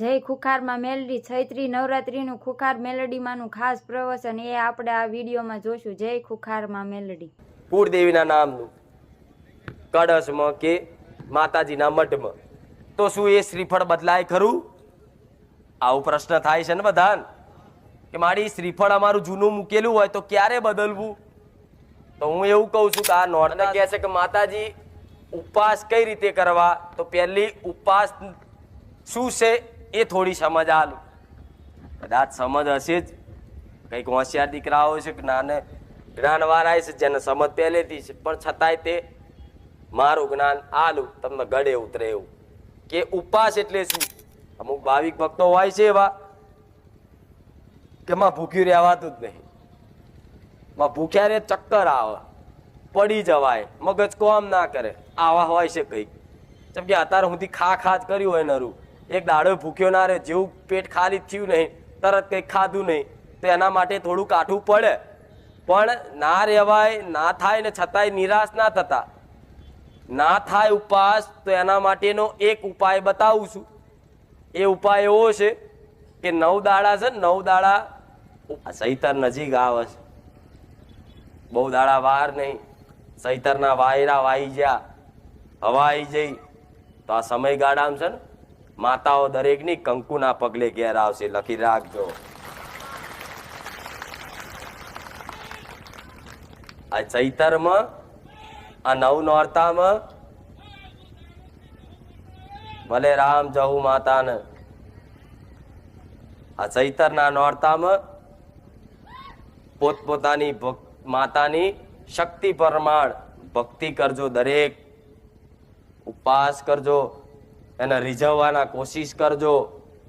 જય ખુખારમાં મેલડી ચૈત્રી નવરાત્રીનું ખુખાર મેલડીમાંનું ખાસ પ્રવચન એ આપણે આ વિડીયોમાં જોશું. જય ખુખારમાં મેલડી. કુળદેવીના નામનું કળશમાં કે માતાજીના મઢમાં તો શું એ શ્રીફળ બદલાય ખરું? આવો પ્રશ્ન થાય છે ને બધાને કે મારી શ્રીફળ અમારું જૂનું મૂકેલું હોય તો ક્યારે બદલવું? તો હું એવું કહું છું કે આ નોરતા કહે છે કે માતાજી ઉપવાસ કઈ રીતે કરવા, તો પહેલી ઉપવાસ શું છે એ થોડી સમજ આલું. કદાચ સમજ હશે જ, કંઈક હોશિયાર દીકરાઓ છે કે જ્ઞાનવાળા છે જેને સમજ પહેલેથી છે, પણ છતાંય તે મારું જ્ઞાન આલું તમને ગળે ઉતરે એવું કે ઉપવાસ એટલે શું. અમુક ભાવિક ભક્તો હોય છે એવા કે માં ભૂખ્યું રહેવાતું જ નહીં, માં ભૂખ્યા રે ચક્કર આવે, પડી જવાય, મગજ કોમ ના કરે, આવા હોય છે કંઈક. જેમ કે અત્યારે સુધી ખા જ કર્યું હોય નરું, એક દાડો ભૂખ્યો ના રહે, જેવું પેટ ખાલી થયું નહીં તરત કંઈક ખાધું નહીં તો એના માટે થોડું કાઠું પડે. પણ ના રહેવાય, ના થાય ને છતાંય નિરાશ ના થતા, ના થાય ઉપવાસ તો એના માટેનો એક ઉપાય બતાવું છું. એ ઉપાય એવો છે કે 9 દાડા છે, 9 દાડા સૈતર નજીક આવે છે, બહુ દાડા વાર નહીં, સૈતરના વાયરા વાઈ ગયા, હવા આવી જઈ, તો આ સમયગાળામાં છે ને માતાઓ દરેકની કંકુના પગલે ઘેર આવશે, લખી રાખજો. આ ચૈતરમાં, આ 9 નોરતામાં ભલે રામ જહુ માતાને, આ ચૈતરના નોરતામાં પોતપોતાની માતાની શક્તિ પ્રમાણ ભક્તિ કરજો, દરેક ઉપવાસ કરજો, એને રીઝવવાના કોશિશ કરજો,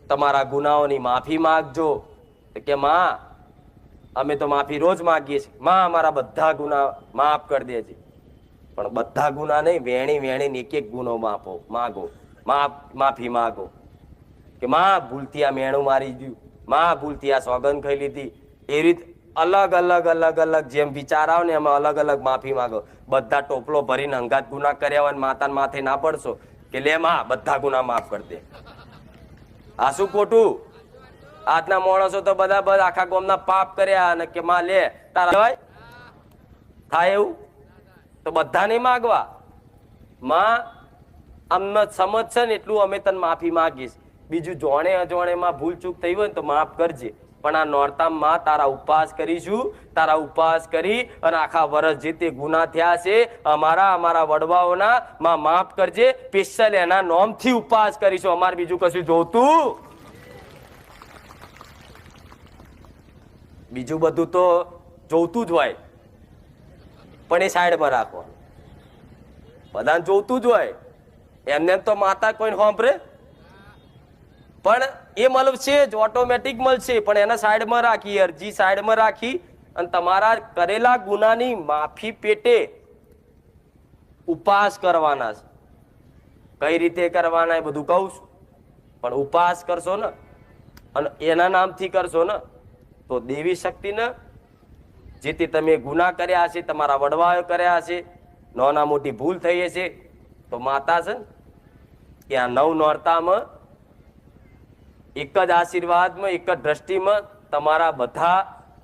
તમારા ગુનાઓની માફી માંગજો. કે માં અમે તો માફી રોજ માગીએ છીએ, માં અમારા બધા ગુના માફ કરી દેજે. પણ બધા ગુના નહીં, વેણી એક એક ગુનો માગો, માફી માગો. કે માં ભૂલથી આ મેણું મારી ગયું, માં ભૂલથી આ સોગંદ ખાઈ લીધી. એ રીત અલગ અલગ જેમ વિચાર આવે ને એમાં અલગ અલગ માફી માંગો. બધા ટોપલો ભરીને હંગાત ગુના કર્યા હોય માતાને માથે ના પડશો કે લે માં બધા ગુના માફ કરી દે. આ શું ખોટું? આજના માણસો તો બધા આખા ગામના પાપ કર્યા અને કે માં લે તારા થાય એવું તો બધા નહીં માગવા. માં અમને સમજ છે ને એટલું અમે તને માફી માગીશ, બીજું જોણે અજોણેમાં ભૂલ ચૂક થઈ હોય ને તો માફ કરજે. પણ આ નોરતામાં તારા ઉપવાસ કરીશું, તારા ઉપવાસ કરી અને આખા વર્ષ જે તે ગુના થયા છે અમારા વડવાઓના માં માફ કરજે. સ્પેશિયલ એના નોમથી ઉપવાસ કરીશું, અમારે બીજું કશું જોતું? બીજું બધું તો જોતું જ હોય પણ એ સાઈડમાં રાખો. બધાને જોતું જ હોય, એમને તો માતા કોઈ સાંભળે પણ એ મળશે જ, ઓટોમેટિક મળશે. પણ એને સાઈડમાં રાખી, અરજી સાઈડમાં રાખી અને તમારા કરેલા ગુનાની માફી પેટે ઉપવાસ કરવાના છે. કઈ રીતે કરવાના એ બધું કહું છું, પણ ઉપવાસ કરશો ને અને એના નામથી કરશો ને તો દેવી શક્તિને જે તે તમે ગુના કર્યા હશે, તમારા વડવાઓ કર્યા હશે, નાના મોટી ભૂલ થઈ હશે, તો માતા છે ને કે આ 9 નોરતામાં એક જ આશીર્વાદમાં, એક જ દ્રષ્ટિમાં તમારા બધા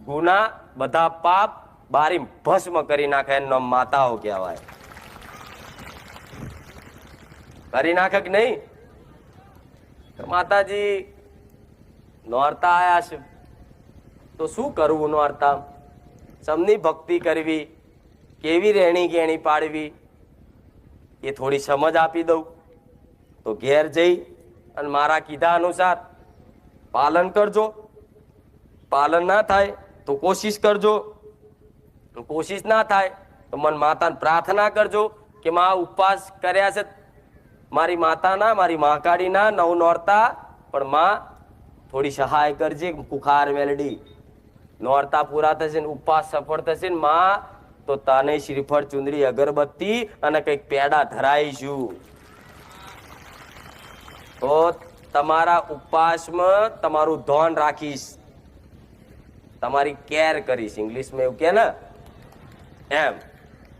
ગુના, બધા પાપ બારી ભસ્મ કરી નાખે. એનો માતાઓ કહેવાય. કરી નાખે કે નહીં? માતાજી નોરતા આયા છે તો શું કરવું? નોરતા સમની ભક્તિ કરવી, કેવી રહેણી ગેણી પાડવી એ થોડી સમજ આપી દઉં તો ઘેર જઈ અને મારા કીધા અનુસાર પાલન કરજો. પાલન ના થાય તો કોશિશ કરજો, કોશિશ ના થાય તો મન માતાને પ્રાર્થના કરજો કે માં ઉપવાસ કર્યા છે મારી માતાના, મારી મહાકાળીના 9 નોરતા, પણ માં થોડી સહાય કરજે. ખુખાર મેલડી નોરતા પૂરા થશે ને ઉપવાસ સફળ થશે ને માં તો તને શ્રીફળ, ચુંદડી, અગરબત્તી અને કંઈક પેડા ધરાઈશું. તો તમારા ઉપવાસમાં તમારું ધ્યાન રાખીશ, તમારી કેર કરીશ. ઇંગ્લિશમાં એવું કે ને એમ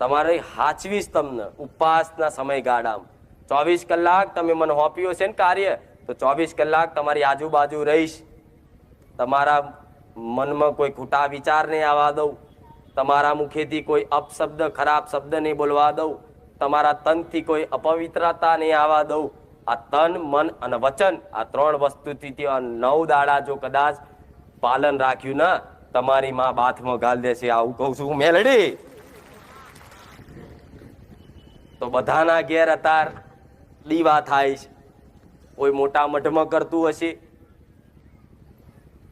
તમારે હાચવીશ તમને ઉપવાસના સમયગાળામાં. 24 કલાક તમે મને હોપ્યો છે ને કાર્ય, તો 24 કલાક તમારી આજુબાજુ રહીશ. તમારા મનમાં કોઈ ખોટા વિચાર નહીં આવવા દઉં, તમારા મુખેથી કોઈ અપશબ્દ ખરાબ શબ્દ નહીં બોલવા દઉં, તમારા તનથી કોઈ અપવિત્રતા નહીં આવવા દઉં. આ તન મન અને વચન આ 3 વસ્તુથી 9 દાડા જો કદાચ પાલન રાખ્યું ને તમારી માં બાથમાં ગાલ દેશે. આવું કહું છું મેલડી. તો બધાના ઘેર અતાર દીવા થાય છે. કોઈ મોટા મઠમાં કરતું હશે,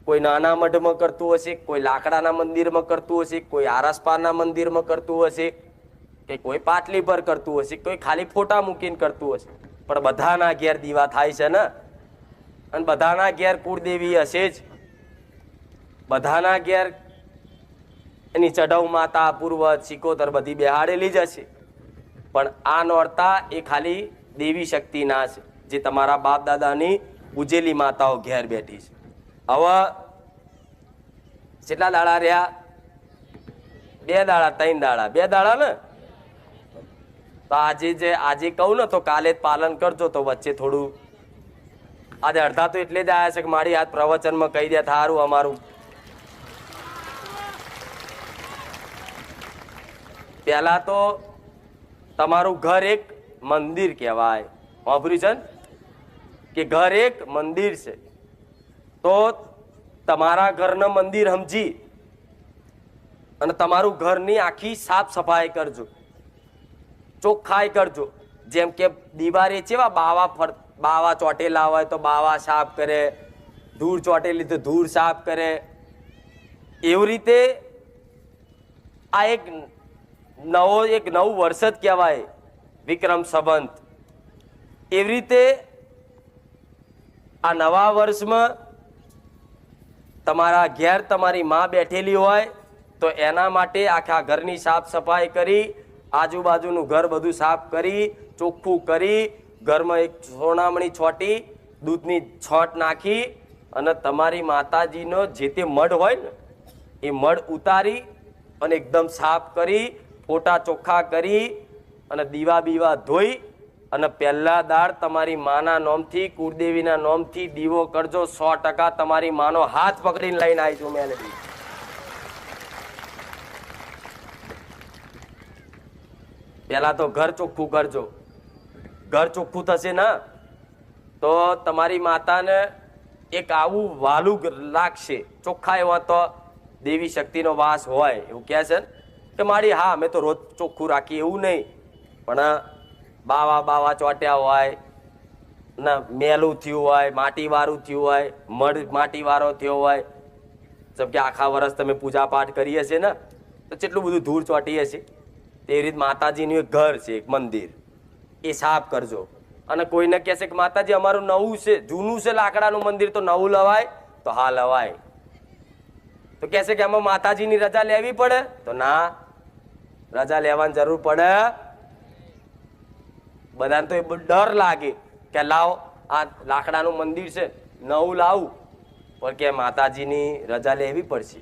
કોઈ નાના મઠમાં કરતું હશે, કોઈ લાકડાના મંદિરમાં કરતું હશે, કોઈ આરસપારના મંદિરમાં કરતું હશે, કે કોઈ પાટલી પર કરતું હશે, કોઈ ખાલી ફોટા મૂકીને કરતું હશે. પણ બધાના ઘેર દીવા થાય છે ને, અને બધાના ઘેર કુળદેવી હશે જ. બધાના ઘેર એની ચઢવ માતા પૂર્વજ સિકોતર બધી બેહાડેલી જ હશે. પણ આ નોરતા એ ખાલી દેવી શક્તિ ના છે, જે તમારા બાપ દાદાની પૂજેલી માતાઓ ઘેર બેઠી છે. હવે કેટલા દાડા રહ્યા? 2 દાડા 3 દાડા 2 દાડા ને. તો આજે કહું ને તો કાલે જ પાલન કરજો. તો વચ્ચે થોડું આજે અડધા તો એટલે જ આવ્યા છે કે મારી હાથ પ્રવચનમાં કહી દે થારું અમારું. પહેલા તો તમારું ઘર એક મંદિર કહેવાય. વાપર્યું છે ને કે ઘર એક મંદિર છે. તો તમારા ઘરના મંદિર સમજી અને તમારું ઘરની આખી સાફ સફાઈ કરજો, ચોખ્ખાઈ કરજો. જેમ કે દિવારે ચેવા બાવા ચોટેલા હોય તો બાવા સાફ કરે, ધૂળ ચોટેલી તો ધૂળ સાફ કરે. એવી રીતે આ એક નવું વર્ષ જ કહેવાય, વિક્રમ સંવત. એવી રીતે આ નવા વર્ષમાં તમારા ઘેર તમારી માં બેઠેલી હોય તો એના માટે આખા ઘરની સાફ સફાઈ કરી, આજુબાજુનું ઘર બધું સાફ કરી, ચોખ્ખું કરી, ઘરમાં એક સોનામણી છોટી દૂધની છોટ નાખી અને તમારી માતાજીનો જે તે મઢ હોય ને એ મઢ ઉતારી અને એકદમ સાફ કરી, ફોટા ચોખ્ખા કરી અને દીવા બીવા ધોઈ અને પહેલા દાડ તમારી માના નોમથી કુળદેવીના નોમથી દીવો કરજો. 100% તમારી માનો હાથ પકડીને લઈને આવીશું મેલેડી. પહેલા તો ઘર ચોખ્ખું કરજો. ઘર ચોખ્ખું થશે ને તો તમારી માતાને એક આવું વાલું લાગશે. ચોખ્ખા એવા તો દેવી શક્તિનો વાસ હોય એવું કહે છે ને કે મારી હા અમે તો રોજ ચોખ્ખું રાખીએ એવું નહીં, પણ બાવા ચોટ્યા હોય ને મેલું થયું હોય, માટી વાળું થયું હોય, મઢ માટી વાળો થયો હોય. જેમ કે આખા વર્ષ તમે પૂજા પાઠ કરી હશે ને તો કેટલું બધું ધૂળ ચોટી હશે. તેવી રીતે માતાજીનું એક ઘર છે, એક મંદિર, એ સાફ કરજો. અને કોઈને કહેશે કે માતાજી અમારું નવું છે, જૂનું છે લાકડાનું મંદિર, તો નવું લવાય તો હા લવાય. તો કહેશે કે આમાં માતાજીની રજા લેવી પડે, તો ના, રજા લેવાની જરૂર પડે. બધાને તો એ ડર લાગે કે લાવો આ લાકડાનું મંદિર છે નવું લાવું, પણ કે માતાજીની રજા લેવી પડશે.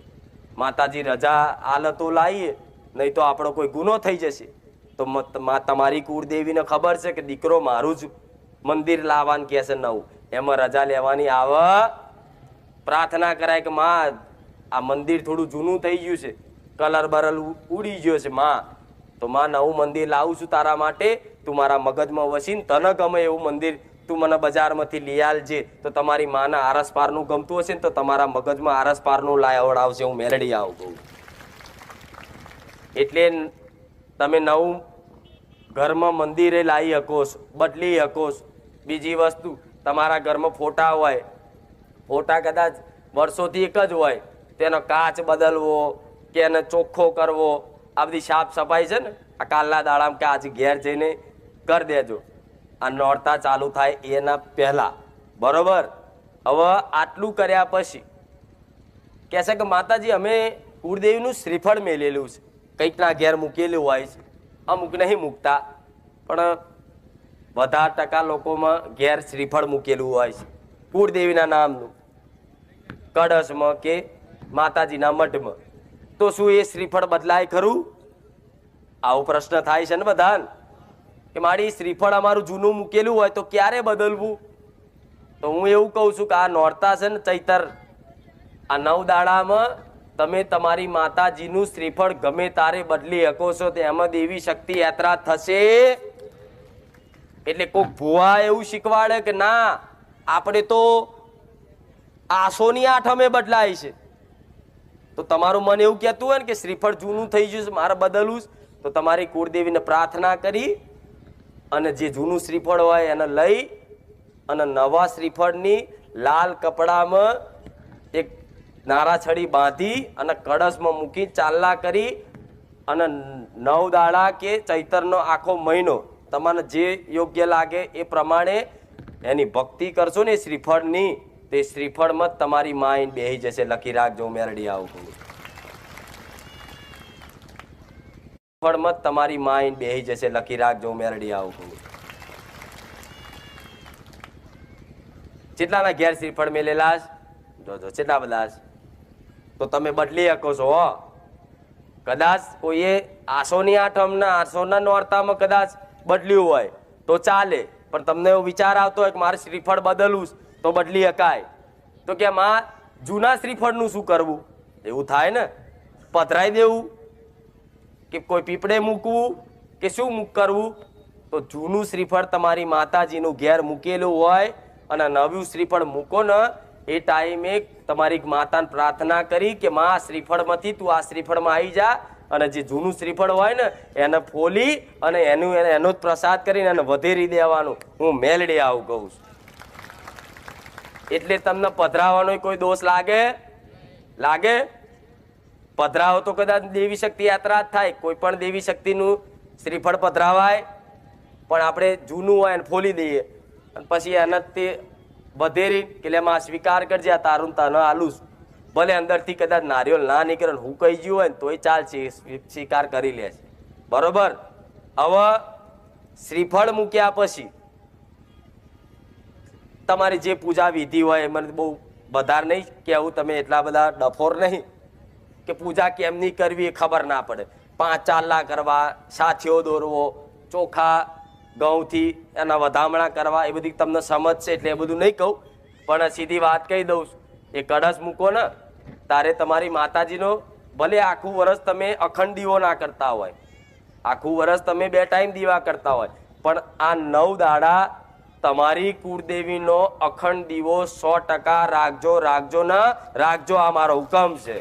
માતાજી રજા આલે તો લાવીએ, નહીં તો આપણો કોઈ ગુનો થઈ જશે. તો તમારી કુળદેવીને ખબર છે કે દીકરો મારું જ મંદિર લાવવાનું કહે છે નવું, એમાં રજા લેવાની આવે. પ્રાર્થના કરાય કે માં આ મંદિર થોડું જૂનું થઈ ગયું છે, કલર બરલ ઉડી ગયો છે માં, તો માં નવું મંદિર લાવું છું તારા માટે, તું મારા મગજમાં વસીને તને ગમે એવું મંદિર તું મને બજારમાંથી લઈ આલજે. તો તમારી માના આરસપારનું ગમતું હશે ને તો તમારા મગજમાં આરસપારનું લાવડાવશે. હું મેરડી આવું કહું એટલે તમે નવું ઘરમાં મંદિરે લાવી શકો છો, બદલી શકો છો. બીજી વસ્તુ, તમારા ઘરમાં ફોટા હોય, ફોટા કદાચ વર્ષોથી એક જ હોય, તેનો કાચ બદલવો કે એને ચોખ્ખો કરવો, આ બધી સાફ સફાઈ છે ને આ કાલના દાડામાં કે આજે ઘેર જઈને કરી દેજો. આ નોરતા ચાલુ થાય એના પહેલા, બરોબર. હવે આટલું કર્યા પછી કહેશે કે માતાજી અમે કુળદેવીનું શ્રીફળ મેલેલું છે, કંઈકના ઘેર મૂકેલું હોય છે, અમુક નહીં મૂકતા, પણ વધારે ટકા લોકોમાં ઘેર શ્રીફળ મૂકેલું હોય છે કુળદેવીના નામનું, કળશમાં કે માતાજીના મઠમાં. તો શું એ શ્રીફળ બદલાય ખરું? આવો પ્રશ્ન થાય છે ને બધાને કે મારી શ્રીફળ અમારું જૂનું મૂકેલું હોય તો ક્યારે બદલવું? તો હું એવું કહું છું કે આ નોરતા છે ને ચૈતર, આ 9 દાડામાં તમે તમારી માતાજીનું શ્રીફળ ગમે તારે બદલી શકો છો. તેમાં દેવી શક્તિ યાત્રા થશે. એટલે કોઈક ભુવા એવું શીખવાડે કે ના આપણે તો આસોની આઠમે બદલાય છે, તો તમારું મન એવું કહેતું હોય ને કે શ્રીફળ જૂનું થઈ ગયું છે, મારે બદલવું છે, તો તમારી કુળદેવીને પ્રાર્થના કરી અને જે જૂનું શ્રીફળ હોય એને લઈ અને નવા શ્રીફળની લાલ કપડામાં એક નારાછડી બાંધી અને કળશમાં મૂકી ચાલના કરી અને 9 દાડા કે ચૈતરનો આખો મહિનો તમને જે યોગ્ય લાગે એ પ્રમાણે એની ભક્તિ કરશો ને શ્રીફળની, તે શ્રીફળમાં જ તમારી માઇન્ડ બેહી જશે. લખી રાખજો, મેરડી આવું કહું. શ્રીફળમાં જ તમારી માઇન્ડ બેહી જશે. લખી રાખજો, મેરડી આવું કહું. કેટલાના ઘેર શ્રીફળ મેલેલા જોજો, કેટલા બધા. તો તમે બદલી શકો છો. કદાચ કોઈએ આસોની આઠમના આસોના નોરતામાં કદાચ બદલ્યું હોય તો ચાલે, પણ તમને એવો વિચાર આવતો હોય કે મારે શ્રીફળ બદલવું તો બદલી શકાય. તો કે આ જૂના શ્રીફળનું શું કરવું? એવું થાય ને, પધરાઈ દેવું કે કોઈ પીપળે મૂકવું કે શું કરવું? તો જૂનું શ્રીફળ તમારી માતાજીનું ઘેર મૂકેલું હોય અને નવું શ્રીફળ મૂકો ને એ ટાઈમે તમારી માતાને પ્રાર્થના કરી કે માં શ્રીફળમાંથી તું આ શ્રીફળમાં આવી જા, અને જે જૂનું શ્રીફળ હોય ને એને ફોલી અને એનો જ પ્રસાદ કરીને એને વધેરી દેવાનું. હું મેલડી આવું કહું છું. એટલે તમને પધરાવાનો કોઈ દોષ લાગે? પધરાવો તો કદાચ દેવી શક્તિ યાત્રા જ થાય. કોઈ પણ દેવી શક્તિનું શ્રીફળ પધરાવાય, પણ આપણે જૂનું હોય એને ફોલી દઈએ અને પછી એને તે વધેરી કે એમાં સ્વીકાર કરજે, આ તારું તને આલું. ભલે અંદરથી કદાચ નારિયેળ ના નીકળે હું કહી ગયું હોય ને તોય ચાલશે, સ્વીકાર કરી લે છે. બરોબર. હવે શ્રીફળ મૂક્યા પછી તમારી જે પૂજા વિધિ હોય, મને બહુ વધારે નહીં કહેવું, તમે એટલા બધા ડફોર નહીં કે પૂજા કેમની કરવી એ ખબર ના પડે. 5 ચાલા કરવા, સાથીઓ દોરવો, ચોખા ઘઉંથી એના વધામણા કરવા, એ બધી તમને સમજ છે એટલે એ બધું નહીં કહું, પણ સીધી વાત કહી દઉં. એ કળશ મૂકો ને તારે તમારી માતાજીનો ભલે આખું વર્ષ તમે અખંડ દીવો ના કરતા હોય, આખું વર્ષ તમે 2 ટાઈમ દીવા કરતા હોય, પણ આ 9 દાડા તમારી કુળદેવીનો અખંડ દીવો 100% રાખજો. આ મારો હુકમ છે.